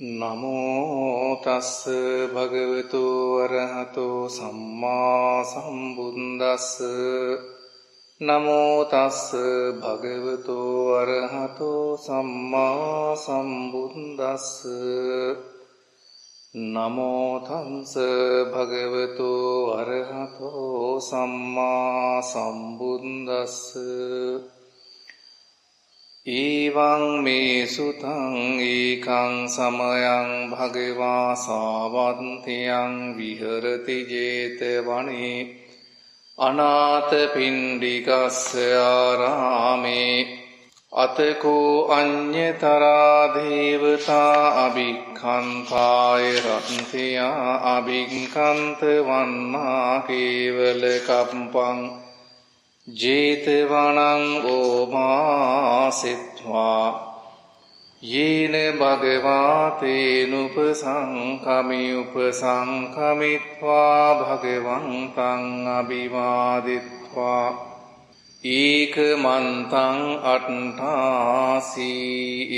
නමෝ තස්ස භගවතු අරහතෝ සම්මා සම්බුද්දස්ස. නමෝ තස්ස භගවතු අරහතෝ සම්මා සම්බුද්දස්ස. නමෝ තස්ස භගවතු අරහතෝ සම්මා සම්බුද්දස්ස. ඊවං මේ සුතං ඒකං සමයං භගවා සාවන්තියං විහරති ජේතවනේ අනාථපිණ්ඩිකස්ස ආරාමේ අතකෝ අඤ්ඤතරා දේවතා අභික්ඛන්තාය රත්තියා අභික්ඛන්ත වන්නා කේවල කම්පං ජේතවනං ඕමාසිත්වා යේන භගවාතේනුපසංකමි උපසංකමිත්වා භගවන්තං අභිවාදිත්වා ඒකමන්තං අට්ඨාසී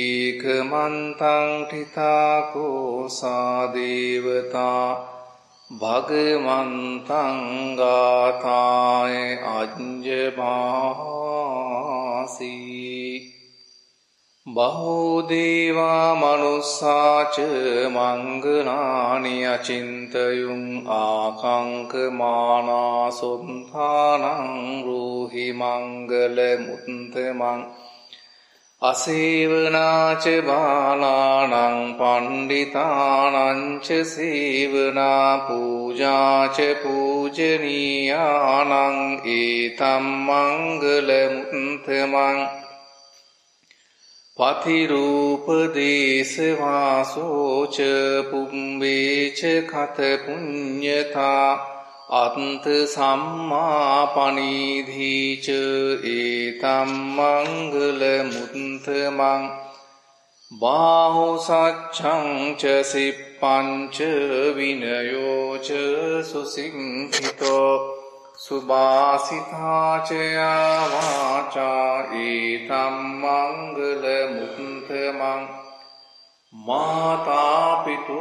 ඒකමන්තං ඨිතාකෝ සාදේවතා භගවන්තං ගාථාය අඤ්ජභාසී. බහෝ දේවා මනුස්සාච මංගලානි අචින්තයුං ආකංකමානා සොත්ථානං රූහි මංගල මුත්තමං අසේවනාච බාලානං පණ්ඩිතානංච සේවනා පූජාච පූජනීයානං ඒතම් මංගල මුත්තමං පතිරූපදේශවාසෝච පුම්බේච කත පුඤ්ඤතා අන්ත සම්මාපනීධීච ඒතම් මංගල මුත්තමං බාහුසච්ඡං ච සිප්පංච විනයෝච සුසිංහිතෝ සුභාසිතාච වාචා ඒතම් මංගල මුත්තමං මාතා පිතු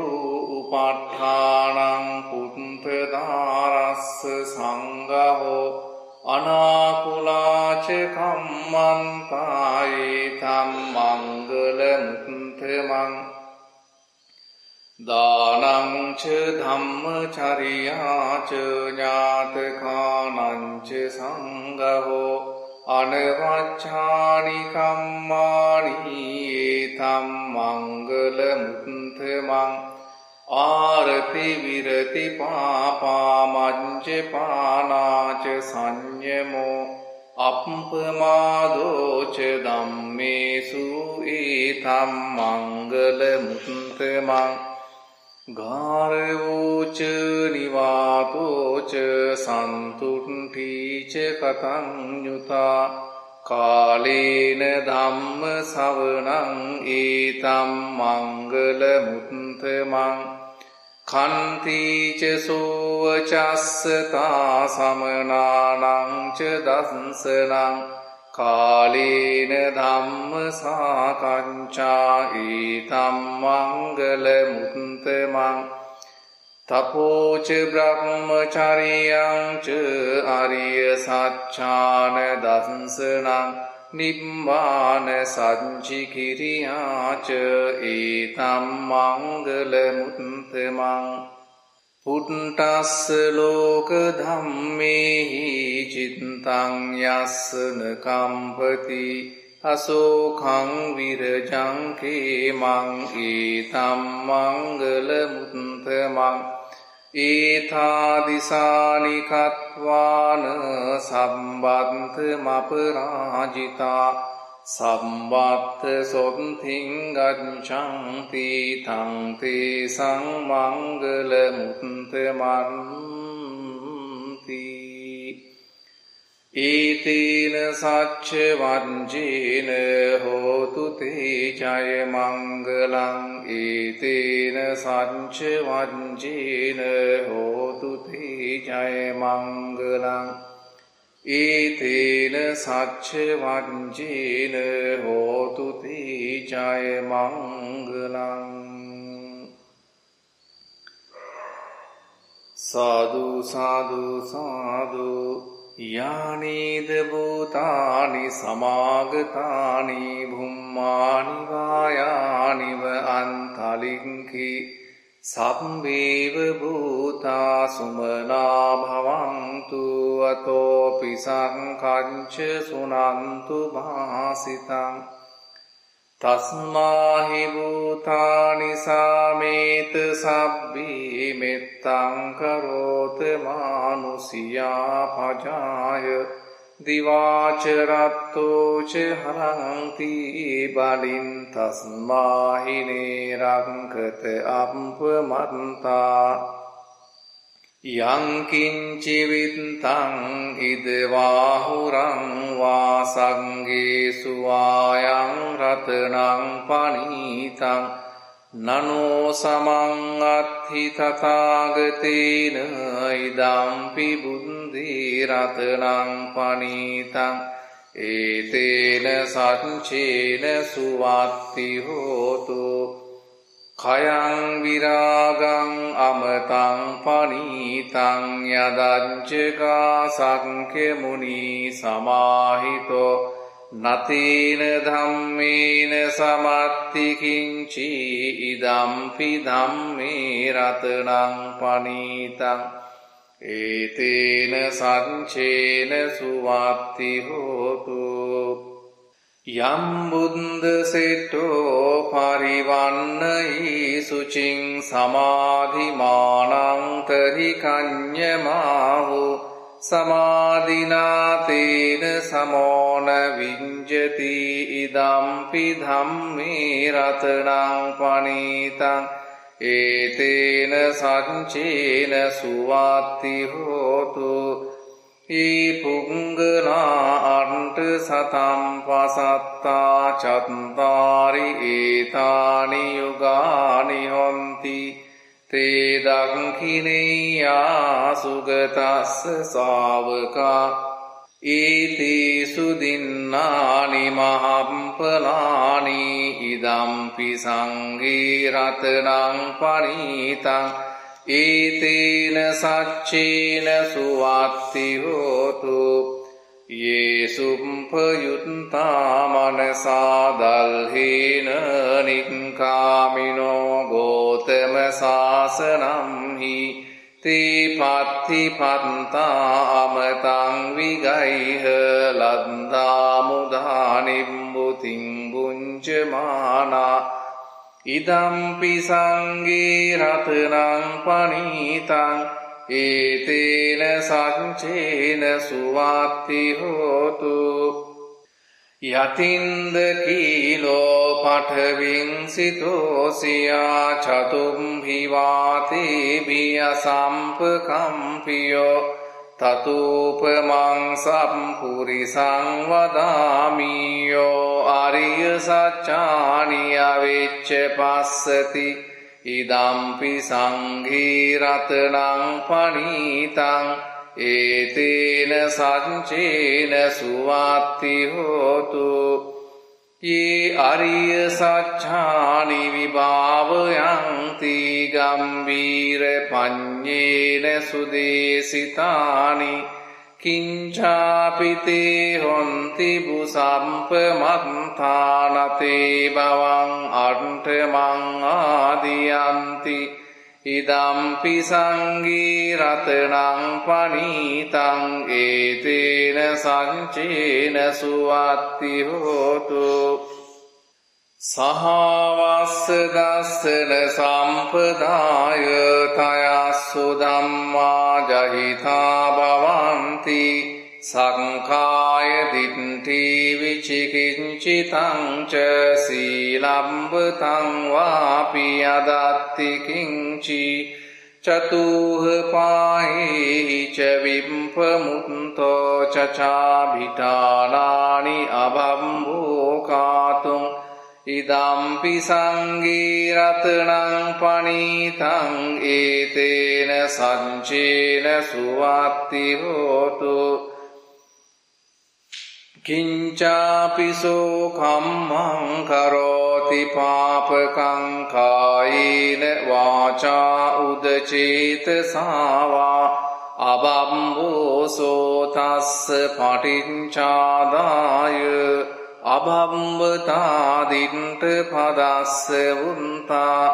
උපට්ඨානං පුත්තදාරස්ස සංඝෝ අනාකුලාච කම්මන්තා ඒතම් මංගල මුත්තමං දානං ච ධම්මචර්යා ච ඥාතකානං ච සංඝෝ අනවච්ඡානි කම්මානි ඒතම් මංගල මුත්තමං ආරති විරති පාපාමංච පානාච සංයමෝ අප්පමාදෝච ධම්මේසු ඒතම් මංගල මුත්තමං ගාරවෝච නිවාතෝච සන්තුට්ඨීච කතං යුතා කාලේන ධම්ම සවණං ඒතම් මංගල මුත්තමං කන්තිච සෝවචස්සතා සමනානං ච දස්සනං කාලේන ධම්ම සාකච්ඡා ඒතම් මංගල මුත්තමං තපෝච බ්‍රහ්මචරියං ච අරිය සච්ඡාන දස්සනං නිබ්බාන සච්චිකිරියා ච ඒතම් මංගල මුත්තමං පුට්ටස්ස ලෝක ධම්මේහි චිත්තං යස්සන කම්පති අසෝඛං විරජං කේමං ඒතම් මංගල මුත්තමං ඒතාදිසානි කତ୍වාන සම්බන්ත මපරාජිතා සම්බත්ත සොත්තිං ගච්ඡන්ති තං තේසං මංගල මුත්තමන්ති. ඒතේන සච්ච වංජේන හෝතු තේ ජය මංගලං ඒතේන සච්ච වංජේන හෝතු තේ ජය මංගලං ඒතේන සච්ච වංජේන හෝතු තේ ජය මංගලං. साधु साधु साधु यानीद भूतानि समागतानि भुम्मानि वायानि व अंतलिंकि सब्बेव भूता सुमना भवन्तु अतोऽपि संकञ्च सुनन्तु भासितम् तस्माहि भूतानि सामेत सब्बी मित्तं करोत मानुषिया भजाय दिवाच रत्तो च हरन्ति बलिं तस्माहि निरङ्कत अपमन्ता यं किञ्चिवित्तं इदवाहुरं वा संगेषु वायं रत्नं पनीतं ननो समं अत्थि तथागतेन इदंपि बुद्धिरत्नं पनीतं एतेन सञ्चेन सुवात्ति होतु खयं विरागं अमतं पनीतं यदञ्जगा सांख्यमुनि समाहितो नतेन धम्मेन समत्ति किञ्चि इदंपि धम्मे रत्नं पनीतम् एतेन सञ्चेन सुवात्ति होतु यं बुद्धसेट्टो परिवन्नयि शुचिं समाधिमानं तर्हि कन्यमाहु समाधिना तेन समो न विञ्जति इदंपि धम्मे रत्नं पनीतम् एतेन सञ्चेन सुवात्ति होतु ये पुंगना अंट सतं पसत्ता चत्तारि एतानि युगानि हन्ति ते दक्षिणेया सुगतस्य सावका एतेषु दिन्नानि महाफलानि इदंपि संगे रत्नं पनीतम् एतेन सच्चेन सुवात्ति होतु ये सुम्पयुक्ता मनसा दल्हेन निक्कामिनो गौतम शासनं हि ते पत्तिपन्ता अमतं विगैह लब्धा मुदा निम्बुतिं भुञ्जमाना इदंपि संगे रत्नं पनीतं एतेन सञ्चेन सुवात्ति होतु यतिन्दकीलो पठविंसितोऽस्या चतुम्भिवातेभियसम्पकम्पियो ततोपमं सम्पुरिसं वदामि यो आर्यसत्यानि अवेच्च पश्यति इदंपि संघे रत्नं पनीतं एतेन सञ्चेन सुवात्ति होतु ये आर्यसत्यानि विभावयन्ति गम्भीरपञ्चेन सुदेशितानि किञ्चापि ते हन्ति भूसम्पमन्थानते भवं अण्ठमं आदियन्ति इदंपि संगे रत्नं पनीतं एतेन सञ्चेन सुवात्ति होतु सहावस्सदस्सन सम्पदाय तयासु धम्मा जहिता भवन्ति संखाय दिट्ठि विचिकिञ्चितं च शीलम्बतं वापि यदत्ति किञ्चि चतुःपायैः च विम्पमुक्तो चचाभिटानानि अभम्भोकातुम् इदंपि संगे रत्नं पनीतं एतेन सञ्चेन सुवात्ति होतु කිංචාපිසෝ කම්මං කරෝති පාපකං කායේන වාචා උදචේතසාවා අබම්බෝසෝ තස්ස පටිච්චාදාය අබම්බතාදින්ට පදස්ස වුන්තා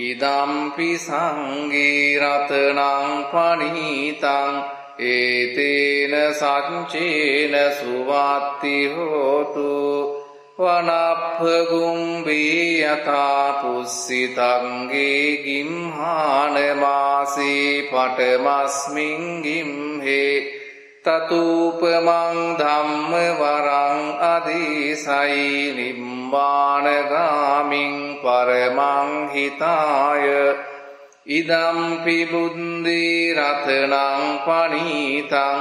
ඉදම්පි සංඝී රතනං පනීතං ඒතේන සච්චේන සුවත්ති හෝතු වනප්පගුම්බී යතා පුස්සිතංගේ ගිම්හානමාසී පටමස්මින් ගිම්හේ තතුපමං ධම්ම වරං අදීසයි නිම්බානගාමින් පරමං හිතාය ඉදම්පි බුද්ධි රතනං පනීතං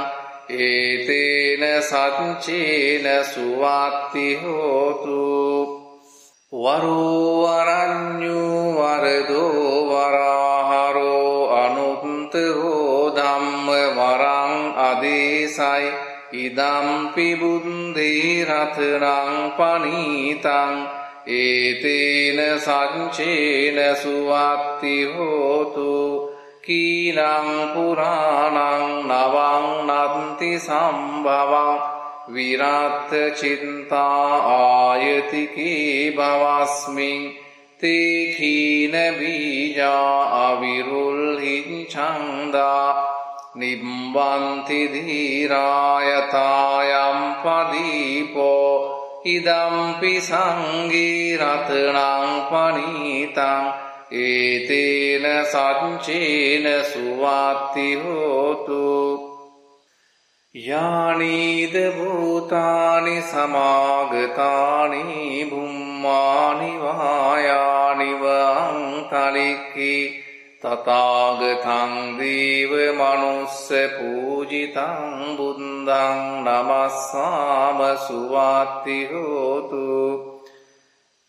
ඒතේන සච්චේන සුවත්ති හෝතු වරෝ අරඤ්ඤෝ වරදෝ වරාහරෝ අනුත්තරෝ ධම්ම වරං අදේසයි ඉදම්පි බුද්ධි රතනං පනීතං ඒතේන සච්චේන සුවත්ති හෝතු කීනං පුරාණං නවං නත්ති සම්භවං විරත් චින්තා ආයතිකේ භවස්මින් තේ කීන බීජා අවිරුල්හිං ඡන්දා නිබ්බන්ති ධීරායතායම් පදීපෝ ඉදම්පි සංඝී රතනං පනීතං ඒතේන සච්චේන සුවත්ති හෝතු යානීද භූතානි සමාගතානි බුම්මානි වායානි වංතලික්ඛී තථාගතං දේව මනුස්ස පූජිතං බුද්ධං නමස්සාම සුවත්ති හෝතු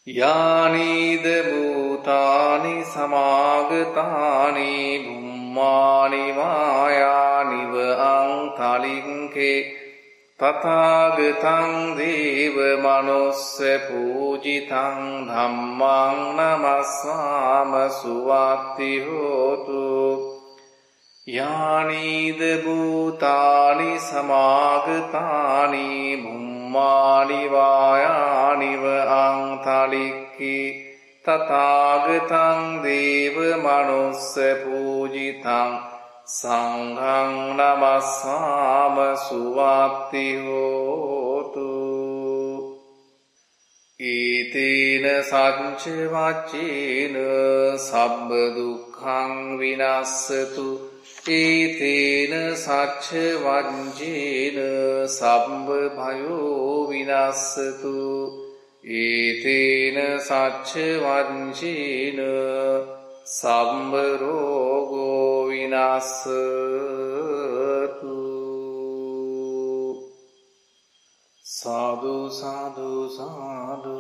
යානීද භූතානි සමාගතානි බුම්මානි වායානි වංතලික්ඛේ තථාගතං දේව මනුස්ස පූජිතං ධම්මං නමස්සාම සුවත්ති හෝතු යානීද භූතානි සමාගතානි බුම්මානි වායානි වංතලික්ඛී තථාගතං දේව මනුස්ස පූජිතං සංඝං නමස්සාම සුවත්ති හෝතු ඊතේන සච්ච වච්චේන සබ්බ දුක්ඛං විනස්සතු ඊතේන සච්ච වංචේන සබ්බ භයෝ විනස්සතු ඊතේන සච්ච වංචේන සම්බ රෝගෝ විනස්සතු සාදු සාදු සාදු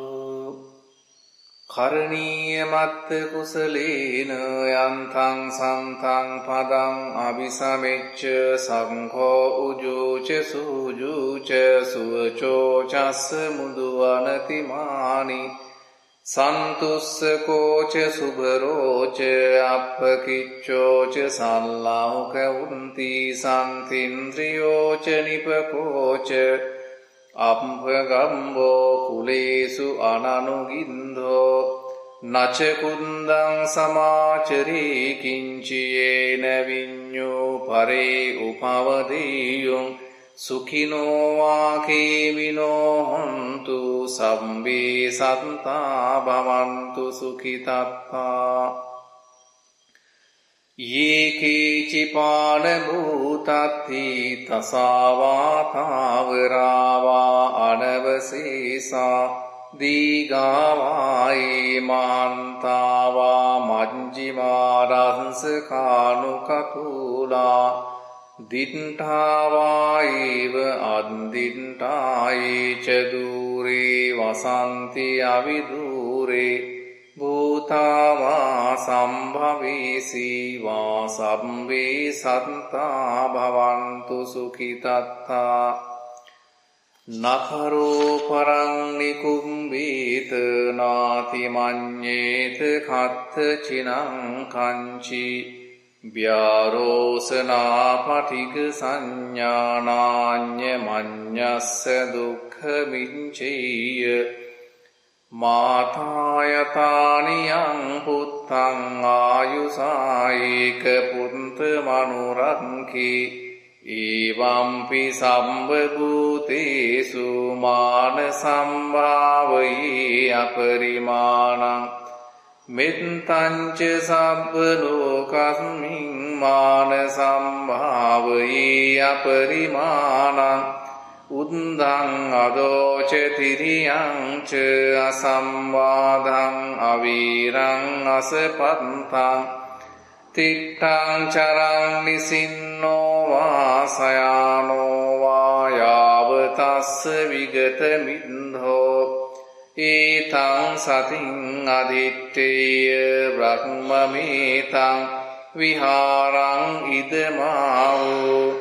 කරණීය මත්ත කුසලේන යන්තං සන්තං පදං අபிසමෙච්ච සංඝෝ උජුච සුජුච සුවචෝ චස්ස මුදුවනතිමානි සන්තුස්සකෝච සුභරෝච අප්පකිච්චෝච සල්ලාහුක උන්ති සන්තින්ද්‍රියෝච නිපකෝච අප්පගම්බෝ කුලේසු අනනුගින්ධෝ නචකුන්දං සමාචරී කිංචියේන විඤ්ඤෝ පරේ උපවදීයුං සුඛිනෝ වාකේමිනෝ හොන්තු සම්බේ සත්තා භවන්තු සුඛිතත්තා යේකේචිපාන භූතත්ති තසාවා තාවරාවා අනවසේසා දීගාවායේ මාන්තාවා මජ්ජිමාරංස කානුකතුලා දිට්ඨාවායේව අද්දිට්ඨායේච දූරේ වසන්ති අවිදූරේ භූතාවා සම්භවේසී වා සම්වේ සත්තා භවන්තු සුඛිතත්තා නකරෝ පරං නිකුම්බීත නාති මඤ්ඤේත කත්ත චිනං කංචි ව්‍යාරෝසනා පටිග සංඥානාඤ්ඤ මඤ්ඤස්ස දුක්ඛ මිච්ඡේය මාතායතානියං පුත්තං ආයුසායේක පුන්ත මනුරංකේ ඊවම්පි සම්බ භූතේසු මාන සම්භාවයේ අපරිමාණං මෙත්තංච සබ්බ ලෝකස්මින් මාන සම්භාවයේ අපරිමාණං උද්දං අදෝච තිරියං ච අසම්වාදං අවීරං අසපත්තං තිට්ඨං චරං නිසින්නෝ වාසයානෝ වායාවතස්ස විගත මිද්ධෝ ඒතං සතින් අදිත්තේය බ්‍රහ්මමේතං විහාරං ඉදමාවෝ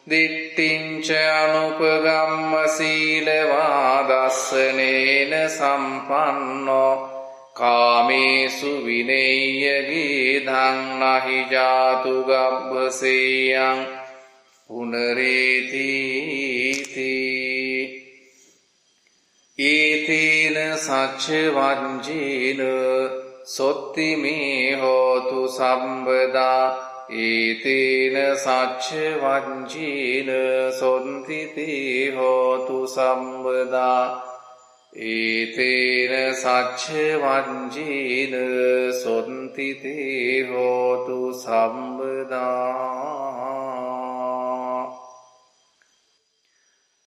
දිට්ඨිංච අනුපගම්ම සීලවා දස්සනේන සම්පන්නෝ කාමේසු විනේය්‍ය ගීධං නහි ජාතු ගබ්බසේයං පුනරේතිති ඒතේන සච්ච වංජේන සොත්ති මේ හෝතු සම්බදා ඒතේන සච්ච වංජේන සොන්ති තේ හෝතු සම්බදා ඒතේන සච්ච වංජේන සොන්ති තේ හෝතු සම්බදා